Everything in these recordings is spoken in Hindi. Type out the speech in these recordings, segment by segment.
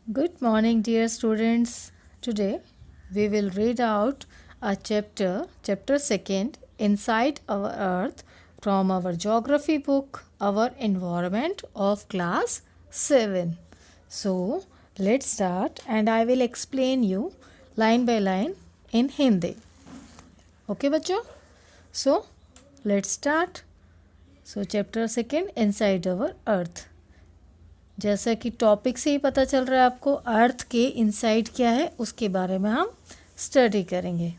Good morning, dear students. Today we will read out a chapter 2, Inside Our Earth, from our geography book, Our Environment of class 7. So, let's start and I will explain you line by line in Hindi. Okay, बच्चों? So, let's start. So, chapter 2, Inside Our Earth. जैसा कि टॉपिक से ही पता चल रहा है आपको, अर्थ के इनसाइड क्या है उसके बारे में हम स्टडी करेंगे।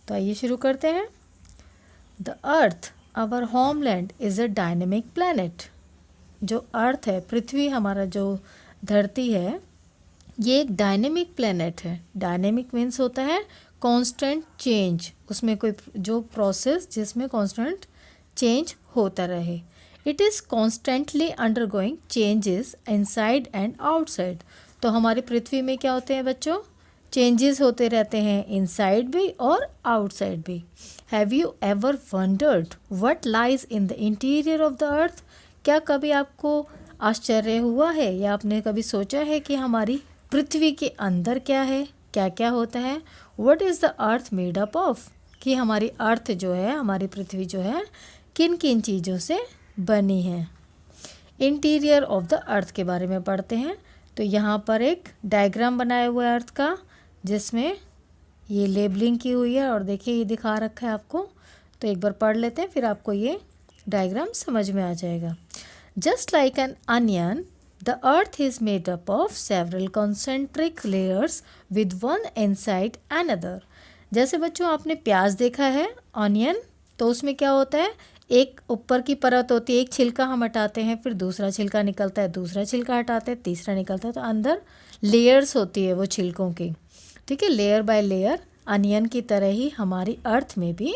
तो आइए शुरू करते हैं। The earth our homeland is a dynamic planet. जो अर्थ है, पृथ्वी, हमारा जो धरती है, ये एक डायनेमिक प्लैनेट है। डायनेमिक मीन्स होता है कांस्टेंट चेंज, उसमें कोई जो प्रोसेस जिसमें कांस्टेंट चेंज होता रहे। It is constantly undergoing changes inside and outside. तो हमारी पृथ्वी में क्या होते हैं बच्चों? चेंजेस होते रहते हैं इनसाइड भी और आउटसाइड भी। Have you ever wondered what lies in the interior of the अर्थ? क्या कभी आपको आश्चर्य हुआ है या आपने कभी सोचा है कि हमारी पृथ्वी के अंदर क्या है, क्या क्या होता है? What is the earth made up of? कि हमारी अर्थ जो है, हमारी पृथ्वी जो है, किन किन चीज़ों से बनी है। इंटीरियर ऑफ द अर्थ के बारे में पढ़ते हैं। तो यहाँ पर एक डायग्राम बनाया हुआ है अर्थ का, जिसमें ये लेबलिंग की हुई है और देखिए ये दिखा रखा है आपको। तो एक बार पढ़ लेते हैं, फिर आपको ये डायग्राम समझ में आ जाएगा। Just like an onion the earth is made up of several concentric layers with one inside another. जैसे बच्चों आपने प्याज देखा है, ऑनियन, तो उसमें क्या होता है, एक ऊपर की परत होती है, एक छिलका हम हटाते हैं, फिर दूसरा छिलका निकलता है, दूसरा छिलका हटाते हैं, तीसरा निकलता है, तो अंदर लेयर्स होती है वो छिलकों की। ठीक है, लेयर बाय लेयर। अनियन की तरह ही हमारी अर्थ में भी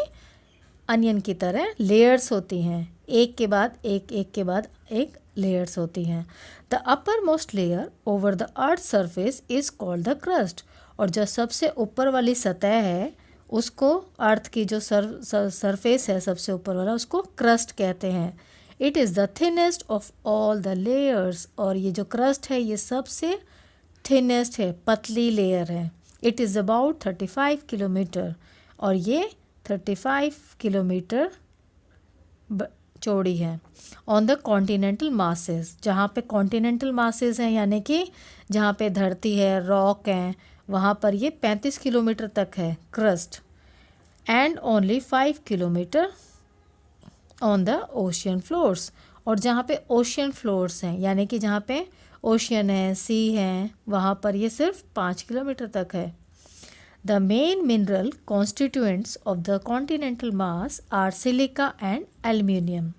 अनियन की तरह लेयर्स होती हैं, एक के बाद एक, एक के बाद एक लेयर्स होती हैं। The upper most layer over the earth surface is called the crust. और जो सबसे ऊपर वाली सतह है, उसको, अर्थ की जो सरफेस है सबसे ऊपर वाला, उसको क्रस्ट कहते हैं। It is the thinnest of all the layers. और ये जो क्रस्ट है ये सबसे थिनेस्ट है, पतली लेयर है। इट इज़ अबाउट 35 किलोमीटर, और ये 35 किलोमीटर चौड़ी है। ऑन द कॉन्टिनेंटल मासेस, जहाँ पे कॉन्टिनेंटल मासेस हैं, यानी कि जहाँ पे धरती है, रॉक हैं, वहाँ पर ये 35 किलोमीटर तक है crust. And only 5 kilometre on the ocean floors. और जहाँ पे ओशियन फ्लोर्स हैं, यानी कि जहाँ पे ओशियन है, सी हैं, वहाँ पर ये सिर्फ 5 किलोमीटर तक है। The main mineral constituents of the continental mass are silica and aluminium.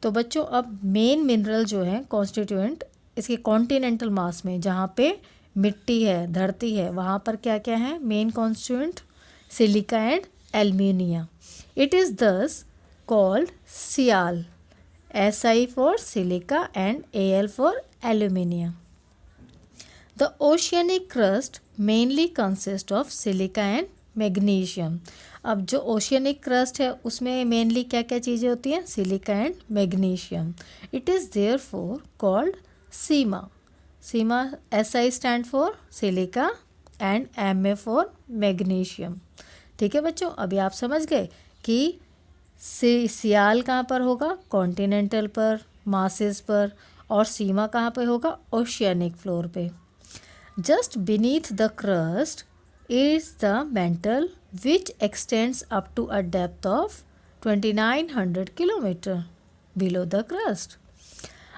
तो बच्चों अब मेन मिनरल जो है कॉन्स्टिट्यूएंट इसके कॉन्टिनेंटल मास में, जहाँ पे मिट्टी है, धरती है, वहाँ पर क्या क्या है main constituent? Silica and aluminium. It is thus called sial, Si for silica and Al for aluminium. The oceanic crust mainly consists of silica and magnesium. अब जो ओशियनिक क्रस्ट है उसमें मेनली क्या क्या चीज़ें होती हैं? Silica and magnesium. It is therefore called SIMA. SIMA, SI stand for silica and Ma for magnesium. ठीक है बच्चों, अभी आप समझ गए कि सियाल कहाँ पर होगा? कॉन्टिनेंटल पर, मासेस पर। और सीमा कहाँ पे होगा? ओशियनिक फ्लोर पे। Just beneath the crust is the mantle which extends up to a depth of 2900 kilometres below the crust.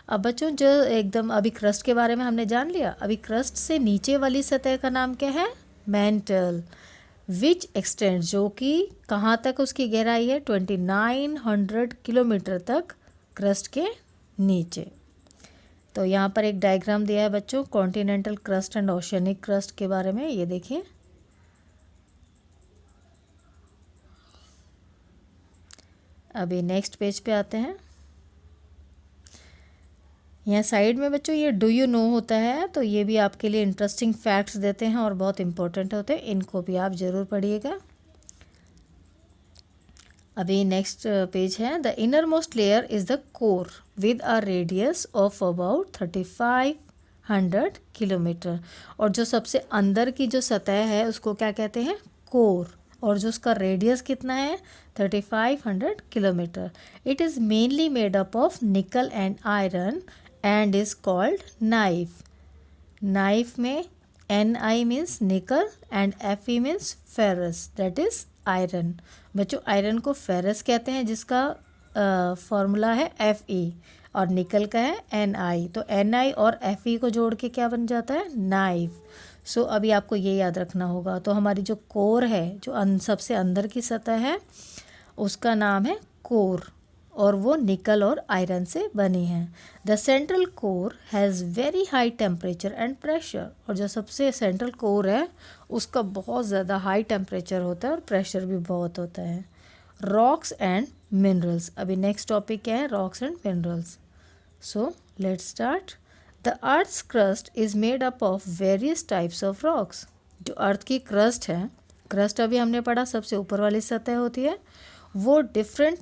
अब बच्चों जो एकदम अभी क्रस्ट के बारे में हमने जान लिया, अभी क्रस्ट से नीचे वाली सतह का नाम क्या है? मेंटल। विच एक्सटेंड, जो कि कहाँ तक उसकी गहराई है? 2900 किलोमीटर तक क्रस्ट के नीचे। तो यहाँ पर एक डायग्राम दिया है बच्चों continental crust and oceanic crust के बारे में, ये देखिए। अभी नेक्स्ट पेज पे आते हैं। यहाँ साइड में बच्चों ये डू यू नो होता है, तो ये भी आपके लिए इंटरेस्टिंग फैक्ट्स देते हैं और बहुत इंपॉर्टेंट होते हैं, इनको भी आप ज़रूर पढ़िएगा। अभी नेक्स्ट पेज है। The inner most layer is the core with a radius of about 35 kilometre. और जो सबसे अंदर की जो सतह है उसको क्या कहते हैं, कोर, और जो उसका रेडियस कितना है 3500 kilometre. It is mainly made up of निकल and iron and is called knife. Knife में Ni मीन्स निकल and Fe means ferrous, that is iron. बच्चों आयरन को फेरस कहते हैं जिसका फॉर्मूला है Fe, और निकल का है Ni, तो Ni और Fe को जोड़ के क्या बन जाता है, नाइफ। सो अभी आपको ये याद रखना होगा। तो हमारी जो कोर है, जो सबसे अंदर की सतह है, उसका नाम है कोर, और वो निकल और आयरन से बनी है। The central core has very high temperature and pressure, और जो सबसे सेंट्रल कोर है उसका बहुत ज़्यादा हाई टेम्परेचर होता है और प्रेशर भी बहुत होता है। रॉक्स एंड मिनरल्स, अभी नेक्स्ट टॉपिक क्या है, rocks and minerals. So let's start. The earth's crust is made up of various types of rocks. जो अर्थ की क्रस्ट है, क्रस्ट अभी हमने पढ़ा सबसे ऊपर वाली सतह होती है, वो डिफरेंट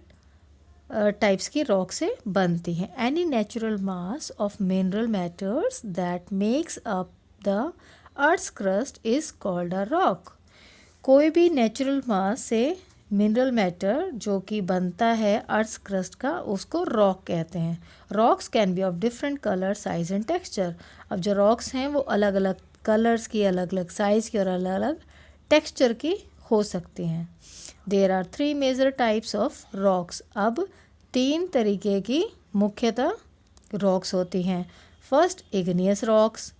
टाइप्स की रॉक से बनती हैं। Any natural mass of mineral matters that makes up the earth's crust is called a rock. कोई भी नेचुरल मास से मिनरल मैटर जो कि बनता है अर्थ क्रस्ट का, उसको रॉक कहते हैं। Rocks can be of different colour, size and texture. अब जो रॉक्स हैं वो अलग अलग कलर्स की, अलग अलग साइज़ की और अलग अलग टेक्सचर की हो सकती हैं। There are 3 major types of rocks. अब 3 तरीके की मुख्यतः रॉक्स होती हैं। First igneous rocks,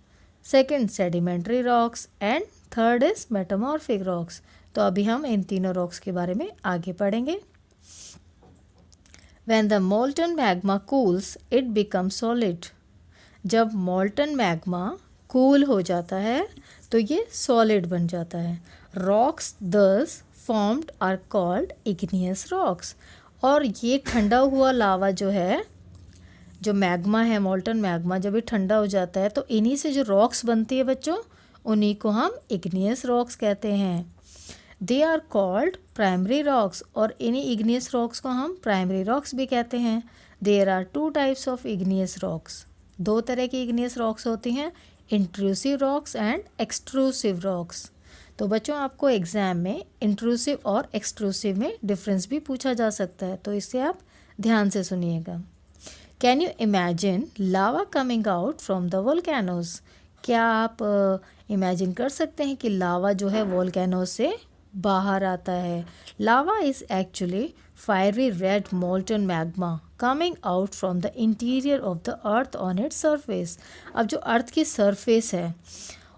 second sedimentary rocks and third is metamorphic rocks. तो अभी हम इन तीनों रॉक्स के बारे में आगे पढ़ेंगे। When the molten magma cools, it becomes solid. जब molten magma कूल हो जाता है तो ये सॉलिड बन जाता है। Rocks thus formed are called igneous rocks। और ये ठंडा हुआ लावा जो है, जो मैग्मा है, मोल्टन मैग्मा, जब ये ठंडा हो जाता है तो इन्हीं से जो रॉक्स बनती है बच्चों, उन्हीं को हम इग्नियस रॉक्स कहते हैं। They are called primary rocks, और इन्हीं इग्नियस रॉक्स को हम प्राइमरी रॉक्स भी कहते हैं। There are 2 types of igneous rocks. 2 तरह की इग्नियस रॉक्स होती हैं, intrusive rocks and extrusive rocks. तो बच्चों आपको एग्ज़ाम में इंट्रूसिव और एक्सट्रूसिव में डिफरेंस भी पूछा जा सकता है, तो इसे आप ध्यान से सुनिएगा। Can you imagine lava coming out from the volcanoes. क्या आप इमेजिन कर सकते हैं कि लावा जो है वोल्केनोज से बाहर आता है। Lava is actually fiery red molten magma coming out from the interior of the earth on its surface. अब जो अर्थ की सरफेस है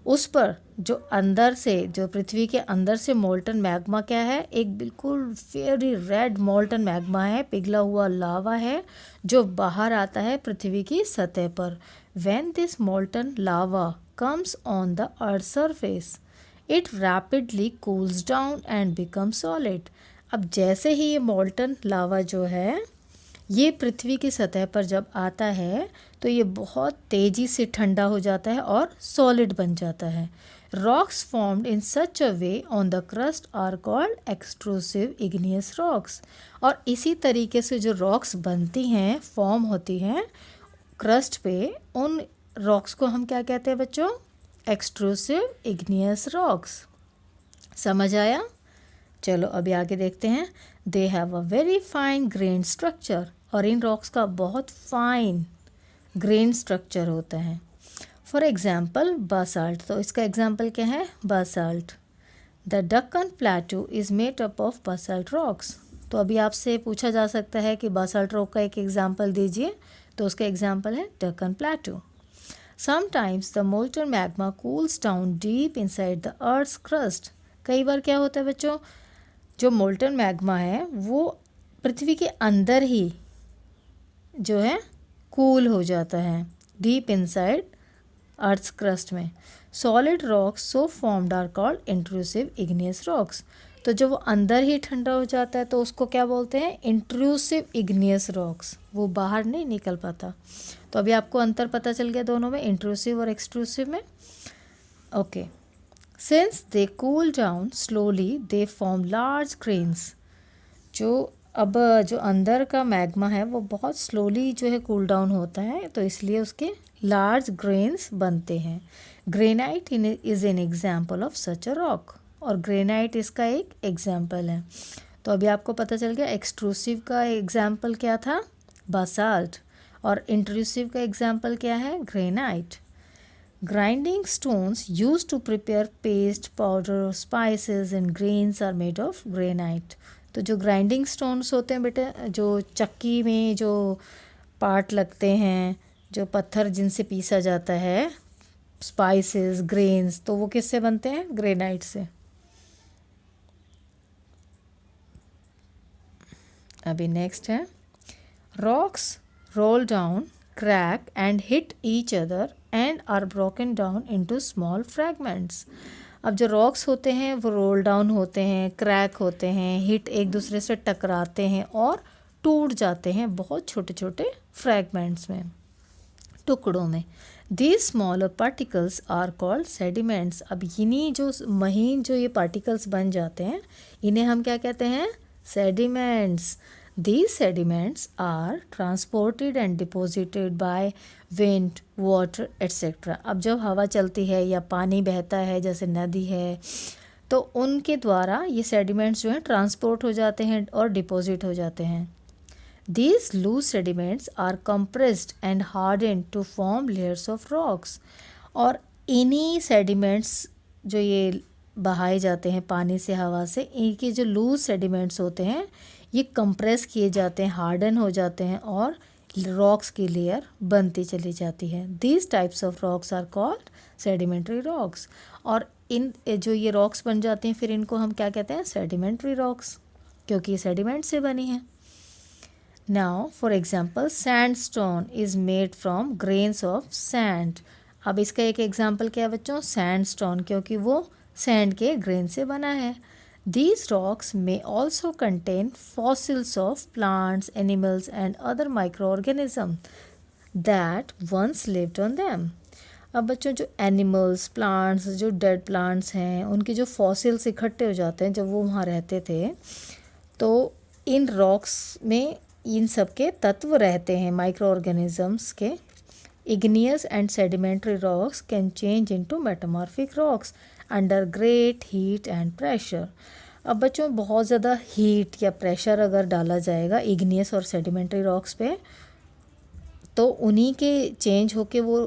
उस पर जो अंदर से, जो पृथ्वी के अंदर से मोल्टन मैग्मा क्या है, एक बिल्कुल फेरी रेड मोल्टन मैग्मा है, पिघला हुआ लावा है जो बाहर आता है पृथ्वी की सतह पर। When this molten lava comes on the earth surface, it rapidly cools down and become solid. अब जैसे ही ये मोल्टन लावा जो है ये पृथ्वी की सतह पर जब आता है तो ये बहुत तेज़ी से ठंडा हो जाता है और सॉलिड बन जाता है। Rocks formed in such a way on the crust are called extrusive igneous rocks. और इसी तरीके से जो रॉक्स बनती हैं, फॉर्म होती हैं क्रस्ट पे, उन रॉक्स को हम क्या कहते हैं बच्चों, एक्सट्रूसिव इग्नियस रॉक्स। समझ आया? चलो अभी आगे देखते हैं। They have a very fine grain structure, और इन रॉक्स का बहुत फाइन ग्रेन स्ट्रक्चर होता है। फॉर एग्जाम्पल बासाल्ट, तो इसका एग्जाम्पल क्या है, Basalt. The Deccan प्लेटू is made up of Basalt rocks. तो अभी आपसे पूछा जा सकता है कि बासाल्ट रॉक का एक एग्जाम्पल दीजिए, तो उसका एग्जाम्पल है Deccan plateau. Sometimes the molten magma cools down deep inside the earth's crust. कई बार क्या होता है बच्चों, जो मोल्टन मैग्मा है वो पृथ्वी के अंदर ही जो है कूल हो जाता है, डीप इनसाइड अर्थ्स क्रस्ट में। Solid rocks so formed are called intrusive igneous rocks. तो जब वो अंदर ही ठंडा हो जाता है तो उसको क्या बोलते हैं, इंट्रूसिव इग्नियस रॉक्स, वो बाहर नहीं निकल पाता। तो अभी आपको अंतर पता चल गया दोनों में, इंट्रूसिव और एक्सट्रूसिव में। Okay, since they cool down slowly they form large grains. जो अब जो अंदर का मैग्मा है वो बहुत स्लोली जो है कूल डाउन होता है, तो इसलिए उसके लार्ज ग्रेन्स बनते हैं। Granite is an example of such a rock, और ग्रेनाइट इसका एक एग्जाम्पल है। तो अभी आपको पता चल गया एक्सट्रूसिव का एग्जाम्पल क्या था, बासाल्ट, और इंट्रूसिव का एग्जाम्पल क्या है, granite. Grinding stones used to prepare paste, powder, spices and grains are made of granite. तो जो ग्राइंडिंग स्टोन्स होते हैं बेटे, जो चक्की में जो पार्ट लगते हैं, जो पत्थर जिनसे पीसा जाता है, स्पाइसेस, ग्रेन्स, तो वो किससे बनते हैं, ग्रेनाइट से। अभी नेक्स्ट है, rocks roll down, crack and hit each other and are broken down into small fragments. अब जो रॉक्स होते हैं वो रोल डाउन होते हैं, क्रैक होते हैं, हिट एक दूसरे से टकराते हैं और टूट जाते हैं बहुत छोटे छोटे फ्रैगमेंट्स में, टुकड़ों में। These smaller particles are called sediments. अब इन्हीं जो महीन जो ये पार्टिकल्स बन जाते हैं, इन्हें हम क्या कहते हैं, sediments. These sediments are transported and deposited by wind, water, etc. अब जब हवा चलती है या पानी बहता है जैसे नदी है, तो उनके द्वारा ये सेडिमेंट्स जो हैं ट्रांसपोर्ट हो जाते हैं और डिपॉजिट हो जाते हैं। These loose sediments are compressed and hardened to form layers of rocks. और इन्हीं सेडिमेंट्स जो ये बहाए जाते हैं पानी से, हवा से, इनके जो लूज सेडिमेंट्स होते हैं ये कंप्रेस किए जाते हैं, हार्डन हो जाते हैं और रॉक्स की लेयर बनती चली जाती है। These types of rocks are called sedimentary rocks. और इन जो ये रॉक्स बन जाते हैं फिर इनको हम क्या कहते हैं, सेडिमेंट्री रॉक्स, क्योंकि ये सेडिमेंट से बनी हैं। Now for example, sandstone is made from grains of sand. अब इसका एक एग्जाम्पल क्या है बच्चों, सैंडस्टोन, क्योंकि वो सैंड के ग्रेन से बना है। These rocks may also contain fossils of plants, animals and other microorganisms that once lived on them. अब बच्चों जो एनिमल्स, प्लांट्स, जो डेड प्लांट्स हैं, उनके जो फॉसिल्स इकट्ठे हो जाते हैं जब वो वहाँ रहते थे, तो इन रॉक्स में इन सब के तत्व रहते हैं, माइक्रो ऑर्गेनिजम्स के। Igneous and sedimentary rocks can change into metamorphic rocks under great heat and pressure. अब बच्चों बहुत ज़्यादा हीट या प्रेशर अगर डाला जाएगा इग्नियस और सेडिमेंट्री रॉक्स पे, तो उन्हीं के चेंज होके वो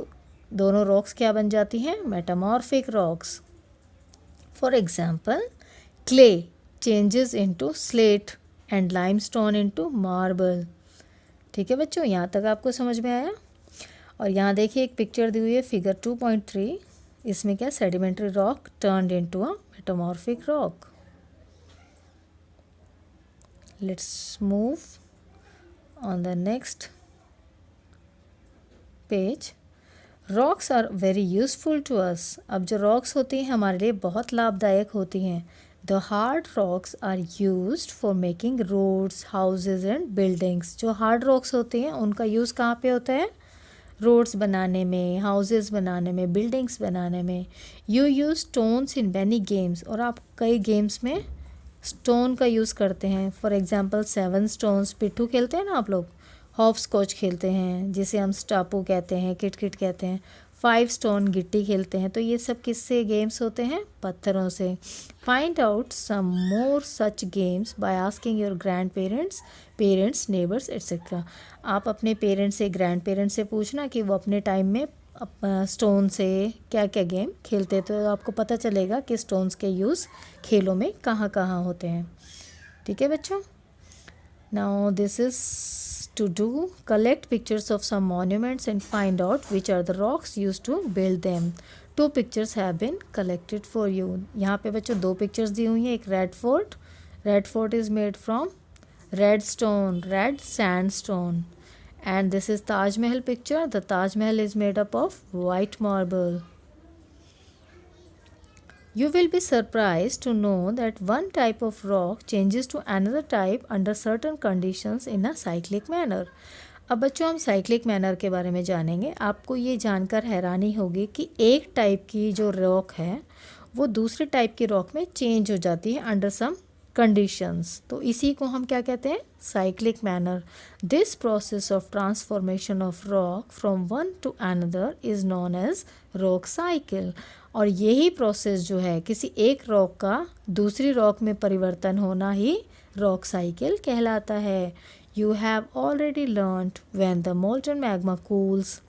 दोनों रॉक्स क्या बन जाती हैं, metamorphic rocks. For example, clay changes into slate and limestone into marble. ठीक है बच्चों, यहाँ तक आपको समझ में आया। और यहाँ देखिए एक पिक्चर दी हुई है फिगर 2.3, इसमें क्या, sedimentary rock turned into a metamorphic rock. Let's move on the next page. Rocks are very useful to us. अब जो रॉक्स होती हैं हमारे लिए बहुत लाभदायक होती हैं। The hard rocks are used for making roads, houses and buildings. जो हार्ड रॉक्स होती हैं उनका यूज़ कहाँ पे होता है, रोड्स बनाने में, हाउसेस बनाने में, बिल्डिंग्स बनाने में। You use stones in many games, और आप कई गेम्स में स्टोन का यूज़ करते हैं। फॉर एग्जांपल 7 स्टोन्स, पिट्ठू खेलते हैं ना आप लोग, हॉप स्कॉच खेलते हैं जिसे हम स्टापू कहते हैं, किट किट कहते हैं। 5 स्टोन गिट्टी खेलते हैं। तो ये सब किससे गेम्स होते हैं, पत्थरों से। Find out some more such games by asking your grand parents, neighbours etcetera. आप अपने पेरेंट्स से, ग्रैंड पेरेंट्स से पूछना कि वो अपने टाइम में स्टोन से क्या क्या गेम खेलते, तो आपको पता चलेगा कि स्टोन्स के यूज़ खेलों में कहाँ कहाँ होते हैं। ठीक है बच्चों, now this is to do, collect pictures of some monuments and find out which are the rocks used to build them. 2 pictures have been collected for you. यहाँ पे बच्चों 2 pictures दी हुई हैं। एक red fort is made from red stone, red sandstone, and this is Taj Mahal picture. The Taj Mahal is made up of white marble. You will be surprised to know that one type of rock changes to another type under certain conditions in a cyclic manner. अब बच्चों हम साइक्लिक मैनर के बारे में जानेंगे। आपको ये जानकर हैरानी होगी कि एक टाइप की जो रॉक है वो दूसरे टाइप की रॉक में चेंज हो जाती है अंडर सम कंडीशंस। तो इसी को हम क्या कहते हैं, cyclic manner. This process of transformation of rock from one to another is known as rock cycle. और यही प्रोसेस जो है किसी एक रॉक का दूसरी रॉक में परिवर्तन होना ही रॉक साइकिल कहलाता है। You have already learned when the molten magma cools.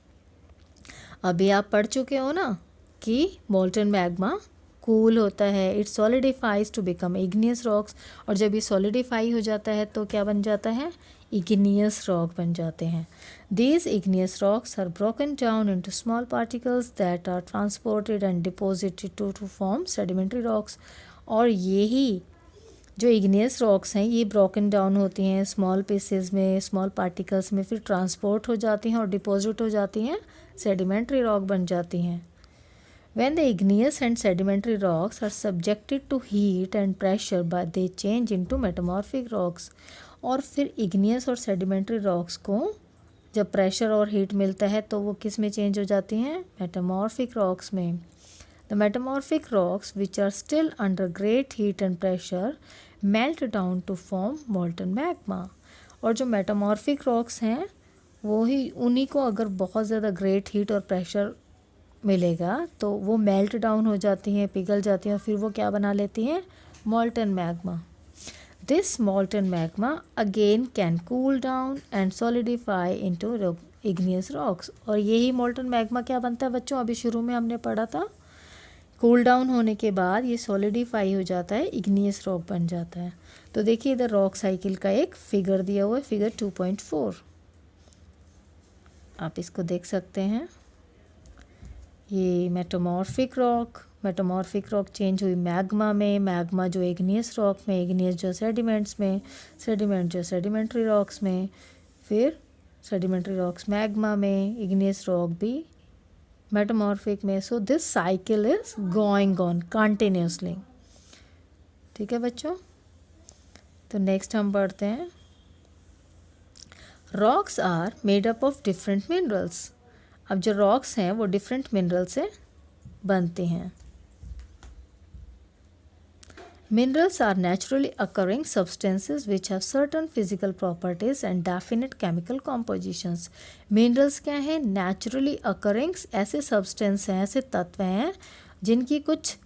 अभी आप पढ़ चुके हो ना कि मोल्टन मैग्मा कूल होता है, it solidifies to become igneous rocks. और जब ये सॉलिडिफाई हो जाता है तो क्या बन जाता है, इग्नियस रॉक बन जाते हैं। These igneous rocks are broken down into small particles that are transported and deposited to form sedimentary rocks. और यही जो इग्नियस रॉक्स हैं ये ब्रोकन डाउन होती हैं स्मॉल पीसेस में, स्मॉल पार्टिकल्स में, फिर ट्रांसपोर्ट हो जाती हैं और डिपॉजिट हो जाती हैं, सेडिमेंट्री रॉक बन जाती हैं। When the igneous and sedimentary rocks are subjected to heat and pressure, but they change into metamorphic rocks। और फिर igneous और sedimentary rocks को जब प्रेशर और हीट मिलता है तो वो किस में चेंज हो जाती हैं, मेटामॉर्फिक रॉक्स में। The metamorphic rocks which are still under great heat and pressure melt down to form molten magma। और जो मेटामॉर्फिक रॉक्स हैं वो ही उन्हीं को अगर बहुत ज़्यादा ग्रेट हीट और प्रेशर मिलेगा तो वो मेल्ट डाउन हो जाती हैं, पिघल जाती हैं और फिर वो क्या बना लेती हैं, मॉल्टन magma. This मॉल्टन magma again can cool down and solidify into igneous rocks. और यही मॉल्टन मैग्मा क्या बनता है बच्चों, अभी शुरू में हमने पढ़ा था, कूल डाउन होने के बाद ये सॉलिडिफाई हो जाता है, इग्नियस रॉक बन जाता है। तो देखिए इधर रॉक साइकिल का एक फिगर दिया हुआ है, फिगर 2.4, आप इसको देख सकते हैं। ये मेटामॉर्फिक रॉक चेंज हुई मैग्मा में, मैग्मा जो इग्नियस रॉक में, इग्नियस जो सेडिमेंट्स में, सेडिमेंट जो सेडिमेंट्री रॉक्स में, फिर सेडिमेंट्री रॉक्स मैग्मा में, इग्नियस रॉक भी मेटामॉर्फिक में। So this cycle is going on continuously. ठीक है बच्चों, तो नेक्स्ट हम पढ़ते हैं, rocks are made up of different minerals. अब जो रॉक्स हैं वो डिफरेंट मिनरल से बनते हैं। Minerals are naturally occurring substances which have certain physical properties and definite chemical compositions. Minerals क्या हैं, नेचुरली अकरिंग ऐसे सब्सटेंस हैं, ऐसे तत्व हैं जिनकी कुछ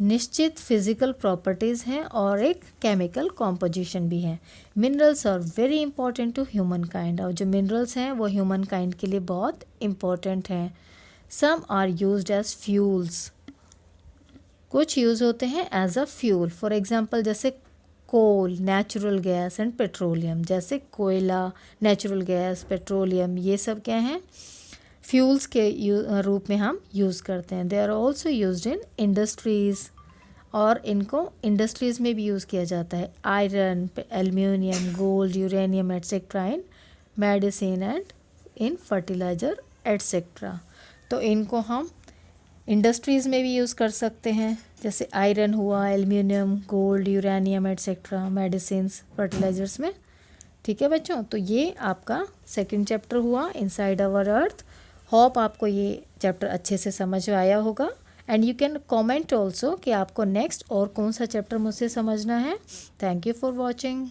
निश्चित फिजिकल प्रॉपर्टीज़ हैं और एक केमिकल कॉम्पोजिशन भी है। Minerals are very important to human kind. और जो मिनरल्स हैं वो ह्यूमन काइंड के लिए बहुत इम्पॉर्टेंट हैं। Some are used as fuels, कुछ यूज़ होते हैं as a fuel. For example जैसे coal, natural gas and petroleum, जैसे कोयला, नेचुरल गैस, पेट्रोलियम, ये सब क्या हैं, फ्यूल्स के रूप में हम यूज़ करते हैं। They are also used in industries, और इनको इंडस्ट्रीज़ में भी यूज़ किया जाता है। Iron, aluminium, gold, uranium etcetera in medicine and in fertiliser etcetera. तो इनको हम इंडस्ट्रीज़ में भी यूज़ कर सकते हैं, जैसे आयरन हुआ, aluminium, gold, uranium etcetera, medicines, fertilisers में। ठीक है बच्चों, तो ये आपका सेकंड चैप्टर हुआ इनसाइड आवर अर्थ। होप आपको ये चैप्टर अच्छे से समझ आया होगा। And you can comment also कि आपको नेक्स्ट और कौन सा चैप्टर मुझसे समझना है। Thank you for watching.